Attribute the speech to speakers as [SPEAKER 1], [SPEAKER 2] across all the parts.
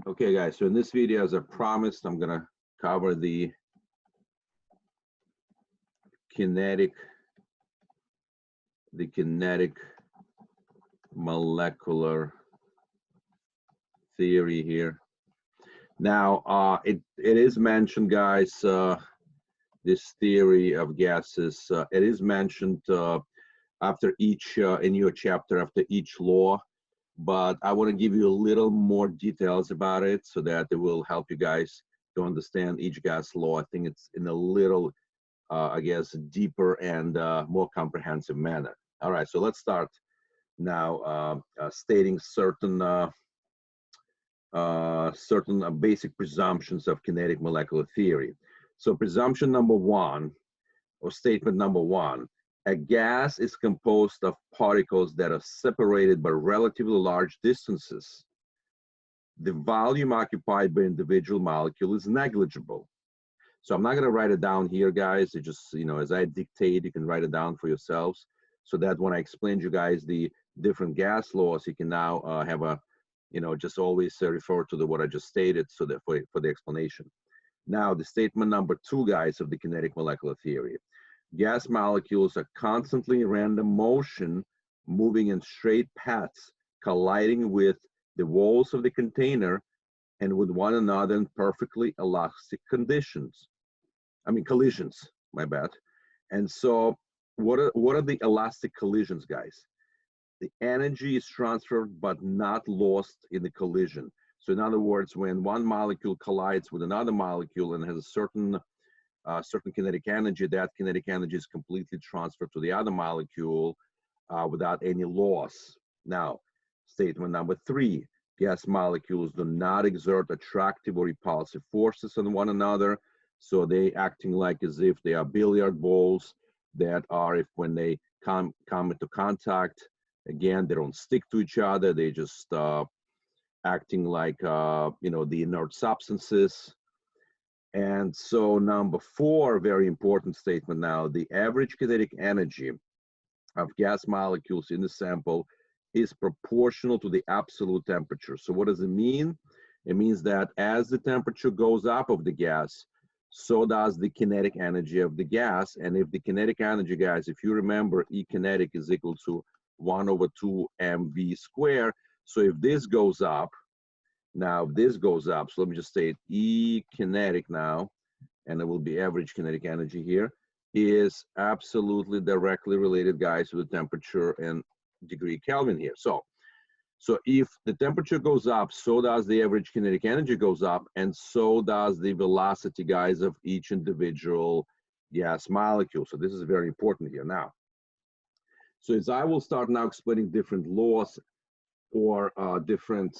[SPEAKER 1] Okay, guys, so in this video, as I promised, I'm gonna cover the kinetic molecular theory here. Now, it is mentioned, guys, this theory of gases, it is mentioned after each, in your chapter, after each law, but I want to give you a little more details about it so that it will help you guys to understand each gas law. I think it's in a little, I guess, deeper and more comprehensive manner. All right, so let's start now stating certain basic presumptions of kinetic molecular theory. So presumption number one, or statement number one, a gas is composed of particles that are separated by relatively large distances. The volume occupied by individual molecule is negligible. So I'm not going to write it down here, guys. It just, as I dictate, you can write it down for yourselves so that when I explain to you guys the different gas laws, you can now have a, just always refer to what I just stated so that for the explanation. Now, the statement number two, guys, of the kinetic molecular theory. Gas molecules are constantly in random motion, moving in straight paths, colliding with the walls of the container and with one another in perfectly elastic conditions. Collisions, my bad. And so what are the elastic collisions, guys? The energy is transferred but not lost in the collision. So in other words, when one molecule collides with another molecule and has a certain kinetic energy, that kinetic energy is completely transferred to the other molecule without any loss. Now, statement number three, gas molecules do not exert attractive or repulsive forces on one another. So they acting like as if they are billiard balls that are, if when they come into contact, again, they don't stick to each other. They just acting like, the inert substances. And so number four, very important statement now, the average kinetic energy of gas molecules in the sample is proportional to the absolute temperature. So what does it mean? It means that as the temperature goes up of the gas, so does the kinetic energy of the gas. And if the kinetic energy, guys, if you remember, E kinetic is equal to 1/2 mv squared. So if this goes up, now this goes up, so let me just state E kinetic now, and it will be average kinetic energy here, is absolutely directly related, guys, to the temperature and degree Kelvin here. So if the temperature goes up, so does the average kinetic energy goes up, and so does the velocity, guys, of each individual gas molecule. So this is very important here now. So as I will start now explaining different laws or different,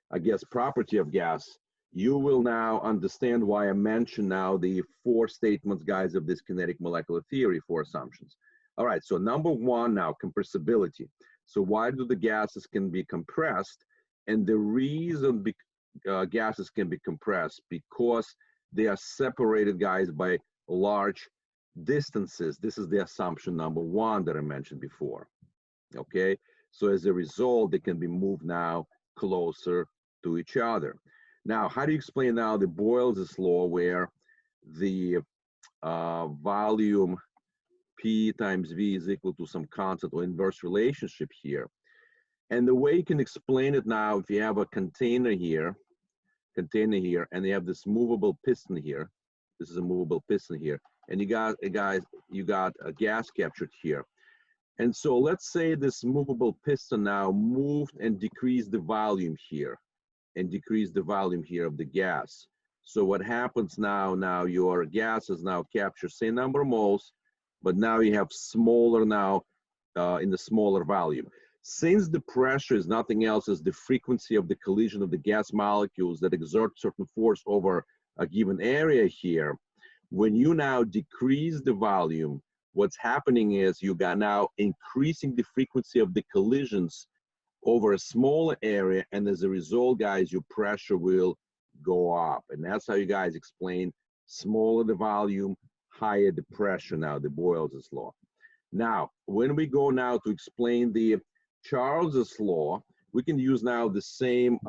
[SPEAKER 1] I guess, property of gas, you will now understand why I mentioned now the four statements, guys, of this kinetic molecular theory, four assumptions. All right, so number one now, compressibility. So why do the gases can be compressed? And the reason gases can be compressed, because they are separated, guys, by large distances. This is the assumption number one that I mentioned before, okay? So as a result, they can be moved now closer to each other. Now, how do you explain now the Boyle's law, where the volume P times V is equal to some constant or inverse relationship here? And the way you can explain it now, if you have a container here, and you have this movable piston here, this is a movable piston here, and you got a gas captured here. And so let's say this movable piston now moved and decreased the volume here, and decrease the volume here of the gas. So what happens now your gas is now captured same number of moles, but now you have smaller now in the smaller volume. Since the pressure is nothing else as the frequency of the collision of the gas molecules that exert certain force over a given area here, when you now decrease the volume, what's happening is you got now increasing the frequency of the collisions over a smaller area, and as a result, guys, your pressure will go up. And that's how you guys explain smaller the volume, higher the pressure now, the Boyle's law. Now, when we go now to explain the Charles's law, we can use now the same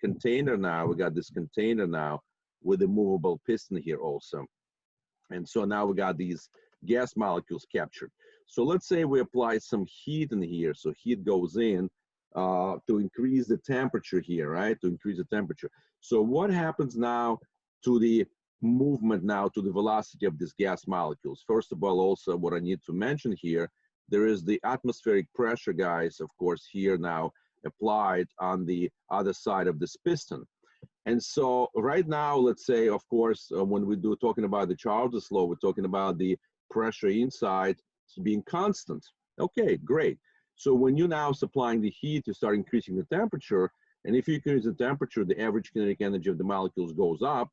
[SPEAKER 1] container now. We got this container now with a movable piston here also. And so now we got these gas molecules captured. So let's say we apply some heat in here. So heat goes in to increase the temperature here, right? To increase the temperature. So what happens now to the movement now, to the velocity of these gas molecules? First of all, also what I need to mention here, there is the atmospheric pressure, guys, of course, here now applied on the other side of this piston. And so right now, let's say, of course, when we do talking about the Charles' law, we're talking about the pressure inside being constant. Okay, great. So when you're now supplying the heat, you start increasing the temperature. And if you increase the temperature, the average kinetic energy of the molecules goes up.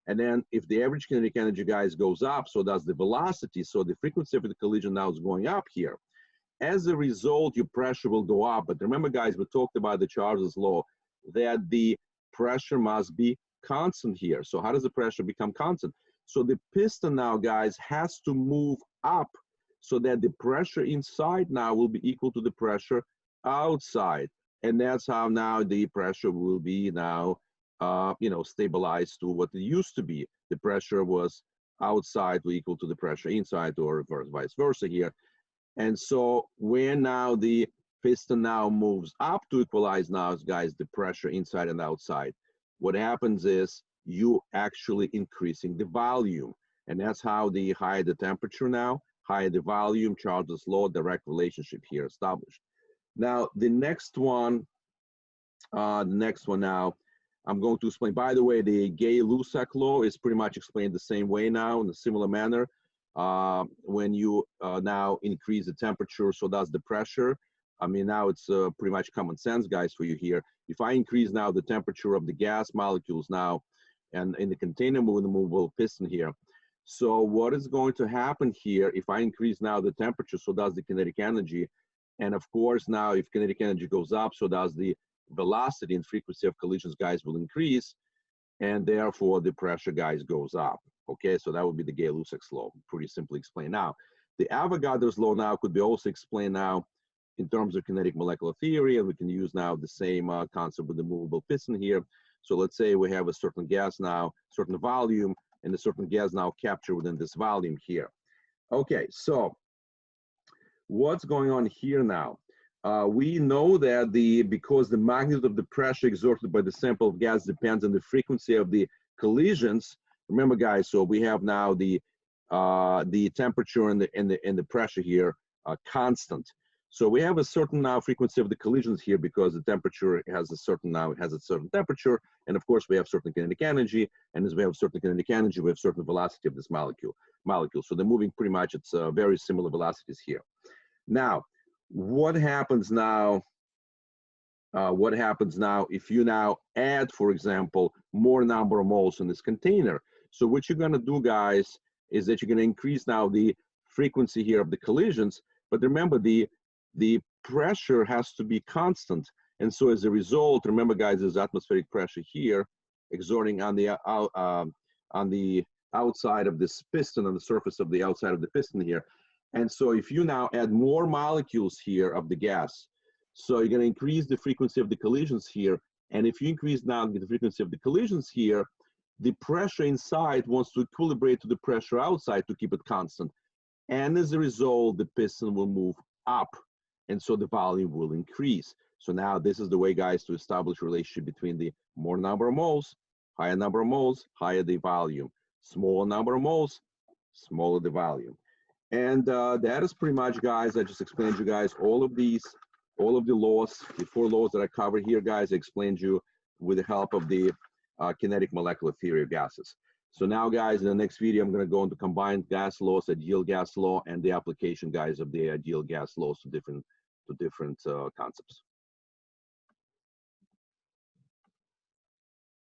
[SPEAKER 1] And then if the average kinetic energy, guys, goes up, so does the velocity. So the frequency of the collision now is going up here. As a result, your pressure will go up. But remember, guys, we talked about the Charles' law, that the pressure must be constant here. So how does the pressure become constant? So the piston now, guys, has to move up so that the pressure inside now will be equal to the pressure outside. And that's how now the pressure will be now, stabilized to what it used to be. The pressure was outside to equal to the pressure inside, or reverse, vice versa here. And so when now the piston now moves up to equalize now, guys, the pressure inside and outside, what happens is you actually increasing the volume. And that's how the higher the temperature now, higher the volume, Charles' law, direct relationship here established. Now, the next one now, I'm going to explain. By the way, the Gay-Lussac law is pretty much explained the same way now, in a similar manner. When you now increase the temperature, so does the pressure. I mean, now it's pretty much common sense, guys, for you here. If I increase now the temperature of the gas molecules now, and in the container with the movable piston here, so what is going to happen here, if I increase now the temperature, so does the kinetic energy. And of course, now if kinetic energy goes up, so does the velocity and frequency of collisions, guys, will increase. And therefore, the pressure, guys, goes up. Okay, so that would be the Gay-Lussac's law, pretty simply explained. Now, the Avogadro's law now could be also explained now in terms of kinetic molecular theory, and we can use now the same concept with the movable piston here. So let's say we have a certain gas now, certain volume, and a certain gas now captured within this volume here. Okay, so what's going on here now? We know that because the magnitude of the pressure exerted by the sample of gas depends on the frequency of the collisions. Remember, guys, so we have now the temperature and the pressure here constant. So we have a certain now frequency of the collisions here because the temperature has a certain temperature, and of course we have certain kinetic energy, and as we have certain kinetic energy, we have certain velocity of this molecule. So they're moving pretty much, it's very similar velocities here. Now, what happens now if you now add, for example, more number of moles in this container? So what you're gonna do, guys, is that you're gonna increase now the frequency here of the collisions, but remember the pressure has to be constant. And so as a result, remember, guys, there's atmospheric pressure here exerting on the outside of this piston, on the surface of the outside of the piston here. And so if you now add more molecules here of the gas, so you're gonna increase the frequency of the collisions here. And if you increase now the frequency of the collisions here, the pressure inside wants to equilibrate to the pressure outside to keep it constant. And as a result, the piston will move up. And so the volume will increase. So now this is the way, guys, to establish a relationship between the more number of moles, higher number of moles, higher the volume. Smaller number of moles, smaller the volume. And that is pretty much, guys, I just explained you guys all of the laws, the 4 laws that I covered here, guys. I explained you with the help of the kinetic molecular theory of gases. So now, guys, in the next video, I'm going to go into combined gas laws, ideal gas law, and the application, guys, of the ideal gas laws to different concepts.